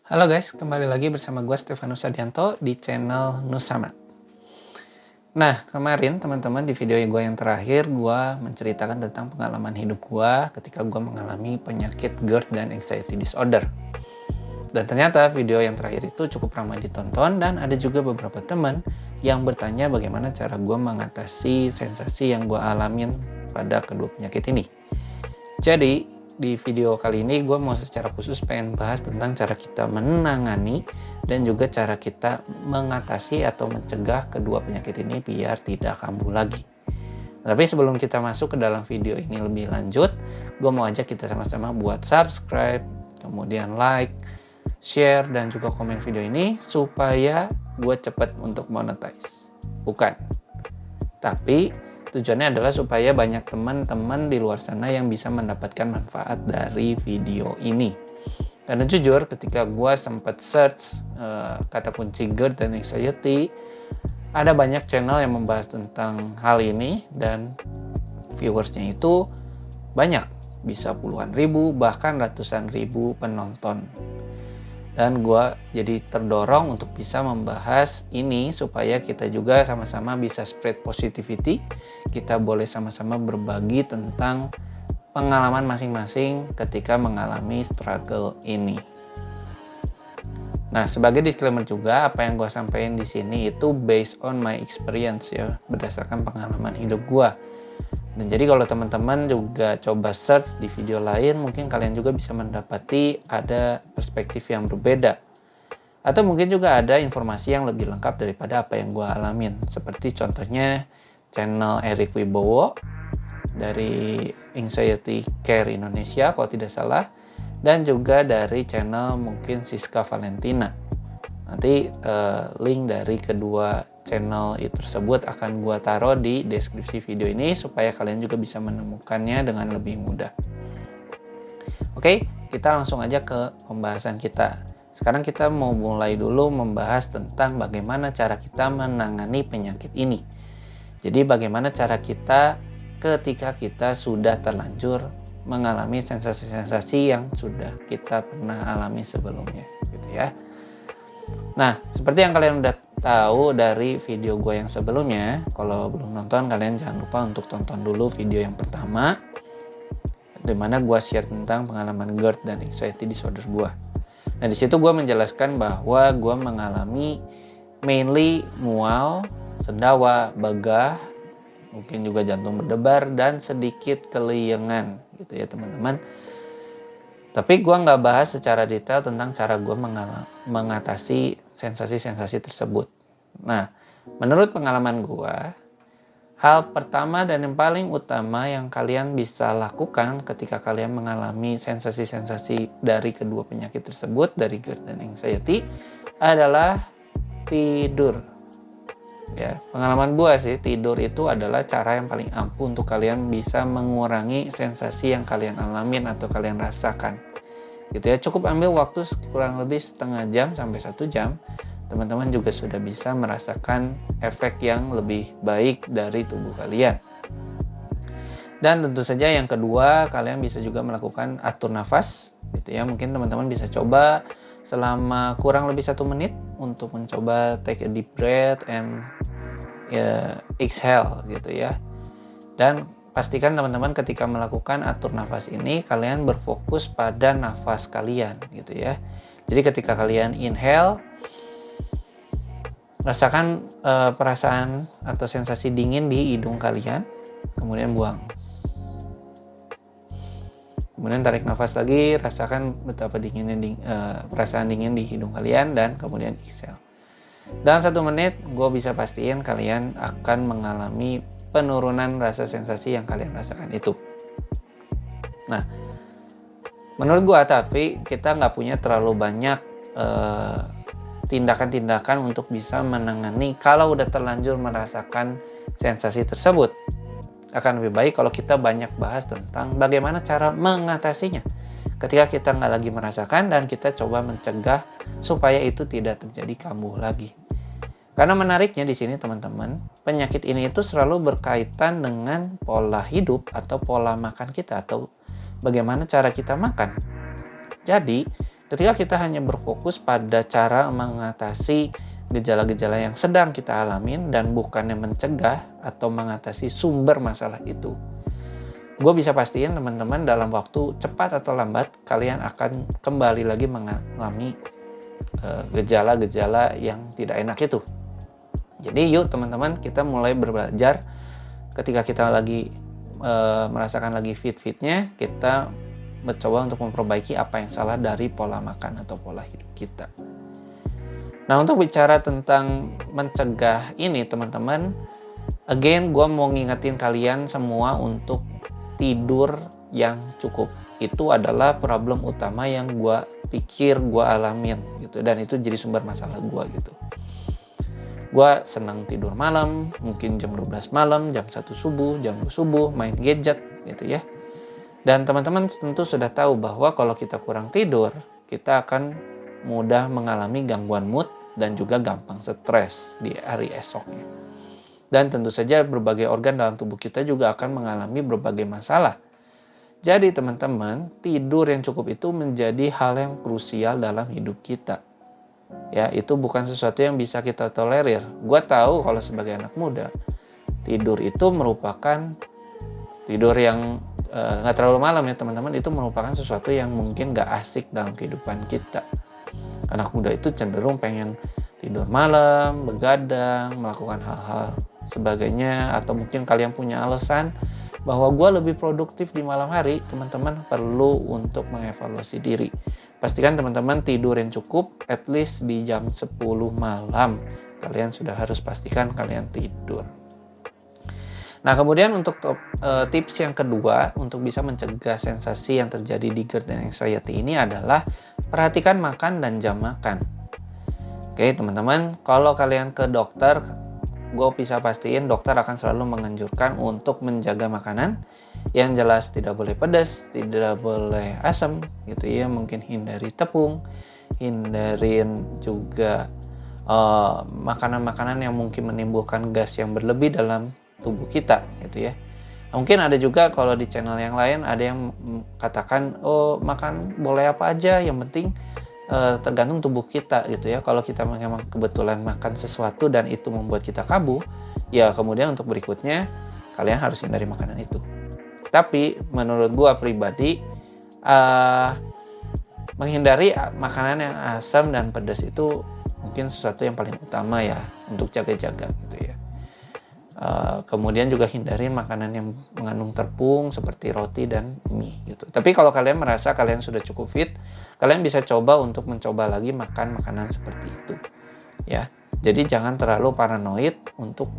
Halo guys, kembali lagi bersama gue Stefanus Adianto di channel Nusama. Nah, kemarin teman-teman di video gue yang terakhir gue menceritakan tentang pengalaman hidup gue ketika gue mengalami penyakit GERD dan anxiety disorder. Dan ternyata video yang terakhir itu cukup ramai ditonton dan ada juga beberapa teman yang bertanya bagaimana cara gue mengatasi sensasi yang gue alamin pada kedua penyakit ini. Jadi, di video kali ini gue mau secara khusus pengen bahas tentang cara kita menangani dan juga cara kita mengatasi atau mencegah kedua penyakit ini biar tidak kambuh lagi. Tapi sebelum kita masuk ke dalam video ini lebih lanjut, gue mau ajak kita sama-sama buat subscribe, kemudian like, share, dan juga komen video ini supaya gue cepet untuk monetize. Bukan. Tapi tujuannya adalah supaya banyak teman-teman di luar sana yang bisa mendapatkan manfaat dari video ini. Karena jujur ketika gue sempat search kata kunci GERD dan anxiety, ada banyak channel yang membahas tentang hal ini dan viewersnya itu banyak, bisa puluhan ribu bahkan ratusan ribu penonton. Dan gue jadi terdorong untuk bisa membahas ini supaya kita juga sama-sama bisa spread positivity. Kita boleh sama-sama berbagi tentang pengalaman masing-masing ketika mengalami struggle ini. Nah, sebagai disclaimer juga, apa yang gue sampaikan di sini itu based on my experience ya, berdasarkan pengalaman hidup gue. Dan jadi kalau teman-teman juga coba search di video lain, mungkin kalian juga bisa mendapati ada perspektif yang berbeda. Atau mungkin juga ada informasi yang lebih lengkap daripada apa yang gue alamin. Seperti contohnya channel Eric Wibowo dari Anxiety Care Indonesia kalau tidak salah. Dan juga dari channel mungkin Siska Valentina. Nanti link dari kedua channel tersebut akan gua taruh di deskripsi video ini supaya kalian juga bisa menemukannya dengan lebih mudah. Oke, kita langsung aja ke pembahasan kita. Sekarang kita mau mulai dulu membahas tentang bagaimana cara kita menangani penyakit ini. Jadi bagaimana cara kita ketika kita sudah terlanjur mengalami sensasi-sensasi yang sudah kita pernah alami sebelumnya, gitu ya. Nah, seperti yang kalian udah tahu dari video gue yang sebelumnya, kalau belum nonton kalian jangan lupa untuk tonton dulu video yang pertama, di mana gue share tentang pengalaman GERD dan anxiety disorder gue. Nah, di situ gue menjelaskan bahwa gue mengalami mainly mual, sendawa, begah, mungkin juga jantung berdebar dan sedikit keliengan, gitu ya teman-teman. Tapi gue nggak bahas secara detail tentang cara gue mengatasi sensasi-sensasi tersebut. Nah, menurut pengalaman gue, hal pertama dan yang paling utama yang kalian bisa lakukan ketika kalian mengalami sensasi-sensasi dari kedua penyakit tersebut, dari GERD dan anxiety, adalah tidur. Ya, pengalaman gue sih, tidur itu adalah cara yang paling ampuh untuk kalian bisa mengurangi sensasi yang kalian alamin atau kalian rasakan. Gitu ya, cukup ambil waktu kurang lebih setengah jam sampai 1 jam, teman-teman juga sudah bisa merasakan efek yang lebih baik dari tubuh kalian. Dan tentu saja yang kedua, kalian bisa juga melakukan atur nafas, gitu ya. Mungkin teman-teman bisa coba selama kurang lebih 1 menit untuk mencoba take a deep breath and exhale, gitu ya. Dan pastikan teman-teman ketika melakukan atur nafas ini kalian berfokus pada nafas kalian, gitu ya. Jadi ketika kalian inhale, rasakan perasaan atau sensasi dingin di hidung kalian, kemudian buang. Kemudian tarik nafas lagi, rasakan betapa dinginnya perasaan dingin di hidung kalian dan kemudian exhale. Dalam 1 menit, gue bisa pastiin kalian akan mengalami penurunan rasa sensasi yang kalian rasakan itu. Nah, menurut gue tapi kita nggak punya terlalu banyak tindakan-tindakan untuk bisa menangani kalau udah terlanjur merasakan sensasi tersebut. Akan lebih baik kalau kita banyak bahas tentang bagaimana cara mengatasinya ketika kita nggak lagi merasakan dan kita coba mencegah supaya itu tidak terjadi kambuh lagi. Karena menariknya di sini teman-teman, penyakit ini itu selalu berkaitan dengan pola hidup atau pola makan kita atau bagaimana cara kita makan. Jadi Ketika kita hanya berfokus pada cara mengatasi gejala-gejala yang sedang kita alamin dan bukannya mencegah atau mengatasi sumber masalah itu, gue bisa pastiin teman-teman dalam waktu cepat atau lambat kalian akan kembali lagi mengalami gejala-gejala yang tidak enak itu. Jadi yuk teman-teman, kita mulai belajar ketika kita lagi merasakan lagi fit-fitnya, kita mencoba untuk memperbaiki apa yang salah dari pola makan atau pola hidup kita. Nah, untuk bicara tentang mencegah ini teman-teman, again gue mau ngingetin kalian semua untuk tidur yang cukup. Itu adalah problem utama yang gue pikir gue alamin gitu, dan itu jadi sumber masalah gue gitu. Gue senang tidur malam, mungkin jam 12 malam, jam 1 subuh, jam 2 subuh, main gadget gitu ya. Dan teman-teman tentu sudah tahu bahwa kalau kita kurang tidur, kita akan mudah mengalami gangguan mood dan juga gampang stres di hari esoknya. Dan tentu saja berbagai organ dalam tubuh kita juga akan mengalami berbagai masalah. Jadi teman-teman, tidur yang cukup itu menjadi hal yang krusial dalam hidup kita. Ya, itu bukan sesuatu yang bisa kita tolerir. Gue tahu kalau sebagai anak muda, tidur itu merupakan tidur yang nggak terlalu malam ya teman-teman, itu merupakan sesuatu yang mungkin nggak asik dalam kehidupan kita. Anak muda itu cenderung pengen tidur malam, begadang, melakukan hal-hal sebagainya, atau mungkin kalian punya alasan bahwa gue lebih produktif di malam hari. Teman-teman perlu untuk mengevaluasi diri. Pastikan teman-teman tidur yang cukup, at least di jam 10 malam. Kalian sudah harus pastikan kalian tidur. Nah, kemudian untuk tips yang kedua untuk bisa mencegah sensasi yang terjadi di GERD dan anxiety ini adalah perhatikan makan dan jam makan. Oke, teman-teman, kalau kalian ke dokter, gue bisa pastiin dokter akan selalu menganjurkan untuk menjaga makanan yang jelas tidak boleh pedas, tidak boleh asam gitu ya, mungkin hindari tepung, hindarin juga makanan-makanan yang mungkin menimbulkan gas yang berlebih dalam tubuh kita gitu ya. Mungkin ada juga kalau di channel yang lain ada yang katakan, oh makan boleh apa aja, yang penting tergantung tubuh kita gitu ya. Kalau kita memang kebetulan makan sesuatu dan itu membuat kita kambuh, ya kemudian untuk berikutnya kalian harus hindari makanan itu. Tapi menurut gua pribadi, menghindari makanan yang asam dan pedas itu mungkin sesuatu yang paling utama ya untuk jaga-jaga gitu ya. Kemudian juga hindarin makanan yang mengandung tepung seperti roti dan mie gitu. Tapi kalau kalian merasa kalian sudah cukup fit, kalian bisa coba untuk mencoba lagi makan makanan seperti itu ya. Jadi jangan terlalu paranoid untuk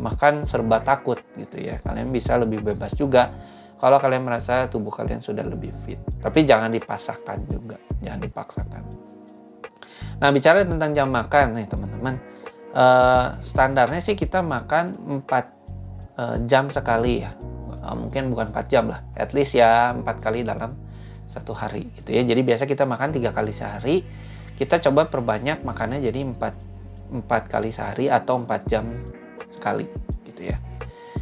makan serba takut gitu ya. Kalian bisa lebih bebas juga kalau kalian merasa tubuh kalian sudah lebih fit. Tapi jangan dipaksakan juga, jangan dipaksakan. Nah, bicara tentang jam makan nih teman-teman, standarnya sih kita makan 4 jam sekali ya. Mungkin bukan 4 jam lah, at least ya 4 kali dalam satu hari gitu ya. Jadi biasa kita makan 3 kali sehari, kita coba perbanyak makannya jadi 4 kali sehari atau 4 jam sekali gitu ya.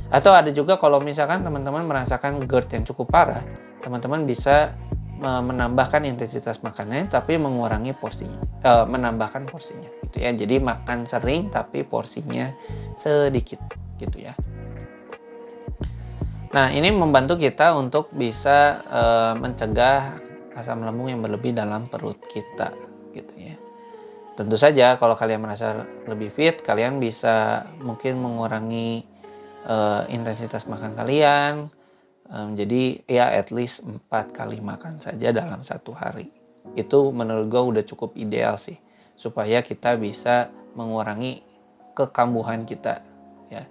Atau ada juga kalau misalkan teman-teman merasakan GERD yang cukup parah, teman-teman bisa menambahkan intensitas makannya tapi mengurangi porsinya, menambahkan porsinya gitu ya. Jadi makan sering tapi porsinya sedikit gitu ya. Nah, ini membantu kita untuk bisa mencegah asam lambung yang berlebih dalam perut kita gitu ya. Tentu saja kalau kalian merasa lebih fit, kalian bisa mungkin mengurangi intensitas makan kalian. Jadi ya at least 4 kali makan saja dalam satu hari. Itu menurut gue udah cukup ideal sih, supaya kita bisa mengurangi kekambuhan kita ya.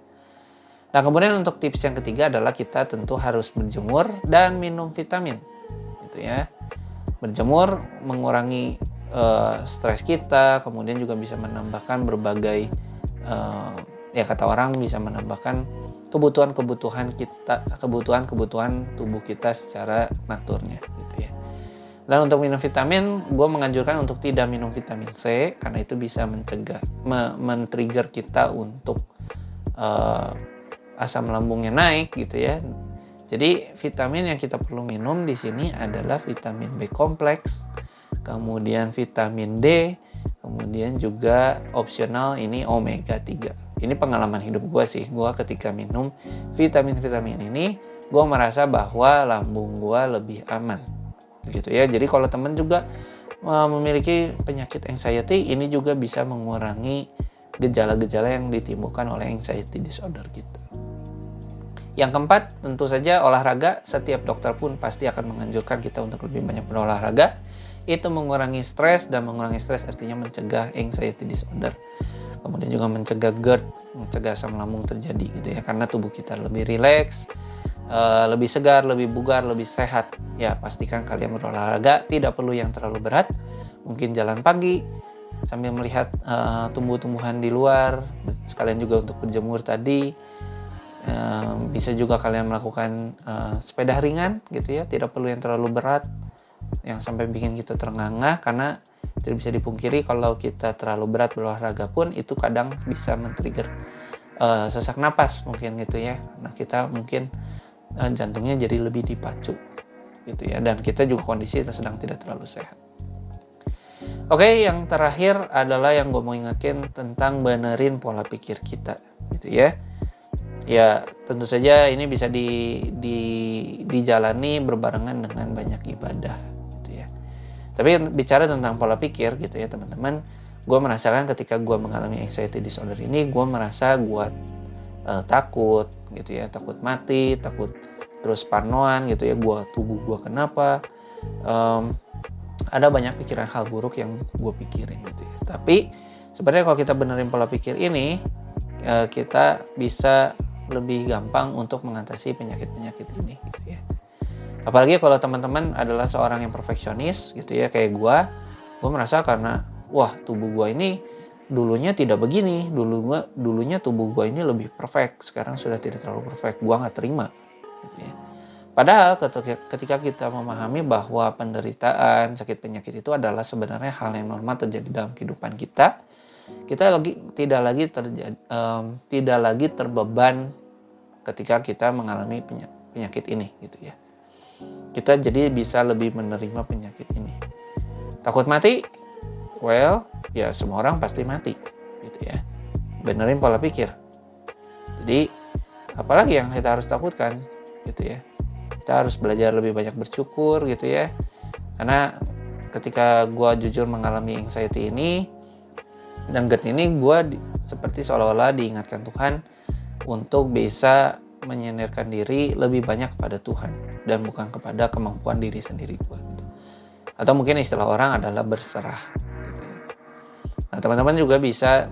Nah, kemudian untuk tips yang ketiga adalah kita tentu harus berjemur dan minum vitamin gitu ya. Berjemur mengurangi stres kita, kemudian juga bisa menambahkan berbagai ya kata orang bisa menambahkan kebutuhan tubuh kita secara naturnya gitu ya. Dan untuk minum vitamin, gue menganjurkan untuk tidak minum vitamin C karena itu bisa mencegah men-trigger kita untuk asam lambungnya naik gitu ya. Jadi vitamin yang kita perlu minum di sini adalah vitamin B kompleks, kemudian vitamin D, kemudian juga opsional ini omega 3. Ini pengalaman hidup gue sih. Gue ketika minum vitamin-vitamin ini, gue merasa bahwa lambung gue lebih aman. Gitu ya. Jadi kalau teman juga memiliki penyakit anxiety, ini juga bisa mengurangi gejala-gejala yang ditimbulkan oleh anxiety disorder kita. Yang keempat, tentu saja olahraga. Setiap dokter pun pasti akan menganjurkan kita untuk lebih banyak berolahraga. Itu mengurangi stres, dan mengurangi stres artinya mencegah anxiety disorder. Kemudian juga mencegah GERD, mencegah asam lambung terjadi gitu ya, karena tubuh kita lebih rileks, lebih segar, lebih bugar, lebih sehat. Ya, pastikan kalian berolahraga, tidak perlu yang terlalu berat. Mungkin jalan pagi sambil melihat tumbuh-tumbuhan di luar, sekalian juga untuk berjemur tadi. Bisa juga kalian melakukan sepeda ringan gitu ya, tidak perlu yang terlalu berat yang sampai bikin kita terengah-engah, karena tidak bisa dipungkiri kalau kita terlalu berat berolahraga pun itu kadang bisa men-trigger sesak napas mungkin gitu ya. Nah, kita mungkin jantungnya jadi lebih dipacu gitu ya, dan kita juga kondisi sedang tidak terlalu sehat. Oke, yang terakhir adalah yang gue mau ingetin tentang benerin pola pikir kita gitu ya. Ya, tentu saja ini bisa dijalani berbarengan dengan banyak ibadah gitu ya. Tapi bicara tentang pola pikir gitu ya teman-teman, gue merasakan ketika gue mengalami anxiety disorder ini, gue merasa gue takut gitu ya, takut mati, takut terus parnoan gitu ya, tubuh gue kenapa, ada banyak pikiran hal buruk yang gue pikirin gitu ya. Tapi sebenarnya kalau kita benerin pola pikir ini, kita bisa lebih gampang untuk mengatasi penyakit-penyakit ini gitu ya. Apalagi kalau teman-teman adalah seorang yang perfeksionis gitu ya, kayak gue merasa karena wah, tubuh gue ini dulunya tidak begini, dulunya tubuh gue ini lebih perfect, sekarang sudah tidak terlalu perfect, gue nggak terima gitu ya. Padahal ketika kita memahami bahwa penderitaan, sakit penyakit itu adalah sebenarnya hal yang normal terjadi dalam kehidupan kita tidak lagi terbeban ketika kita mengalami penyakit ini gitu ya. Kita jadi bisa lebih menerima penyakit ini. Takut mati? Well, ya semua orang pasti mati gitu ya. Benerin pola pikir. Jadi apalagi yang kita harus takutkan gitu ya. Kita harus belajar lebih banyak bersyukur gitu ya. Karena ketika gue jujur mengalami anxiety ini dan GERD ini, gue seperti seolah-olah diingatkan Tuhan untuk bisa menyandarkan diri lebih banyak kepada Tuhan dan bukan kepada kemampuan diri sendiri gue gitu. Atau mungkin istilah orang adalah berserah gitu ya. Nah, teman-teman juga bisa,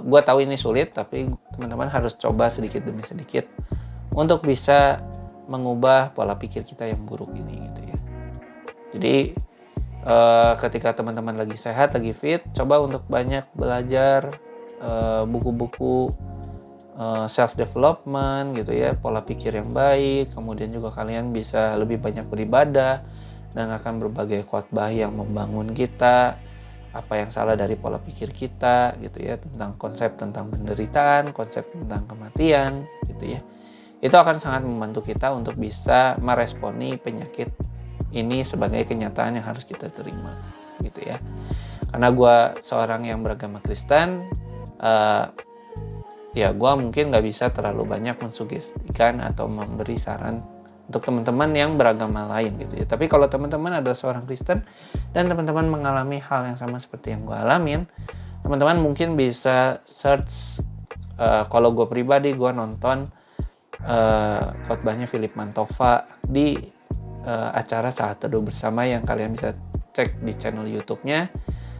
gue tahu ini sulit, tapi teman-teman harus coba sedikit demi sedikit untuk bisa mengubah pola pikir kita yang buruk ini gitu ya. Jadi ketika teman-teman lagi sehat, lagi fit, coba untuk banyak belajar buku-buku self development gitu ya, pola pikir yang baik. Kemudian juga kalian bisa lebih banyak beribadah dan akan berbagai khotbah yang membangun kita, apa yang salah dari pola pikir kita gitu ya, tentang konsep tentang penderitaan, konsep tentang kematian gitu ya. Itu akan sangat membantu kita untuk bisa meresponi penyakit ini sebagai kenyataan yang harus kita terima gitu ya. Karena gue seorang yang beragama Kristen, ya gue mungkin gak bisa terlalu banyak mensugestikan atau memberi saran untuk teman-teman yang beragama lain gitu ya. Tapi kalau teman-teman adalah seorang Kristen dan teman-teman mengalami hal yang sama seperti yang gue alamin, teman-teman mungkin bisa search, kalau gue pribadi gue nonton khotbahnya Philip Mantova di acara Saat Teduh Bersama yang kalian bisa cek di channel YouTube-nya.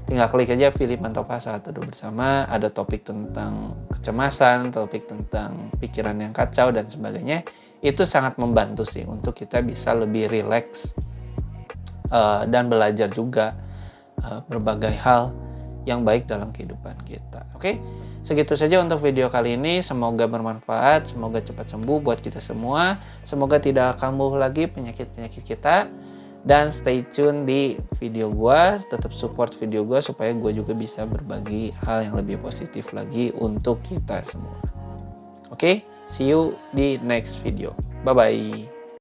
Tinggal klik aja Philip Mantova Saat Teduh Bersama, ada topik tentang kecemasan, topik tentang pikiran yang kacau dan sebagainya. Itu sangat membantu sih untuk kita bisa lebih rileks dan belajar juga berbagai hal yang baik dalam kehidupan kita. Oke, segitu saja untuk video kali ini. Semoga bermanfaat, semoga cepat sembuh buat kita semua. Semoga tidak kambuh lagi penyakit-penyakit kita. Dan stay tune di video gue, tetap support video gue supaya gue juga bisa berbagi hal yang lebih positif lagi untuk kita semua. Oke, see you di next video. Bye-bye.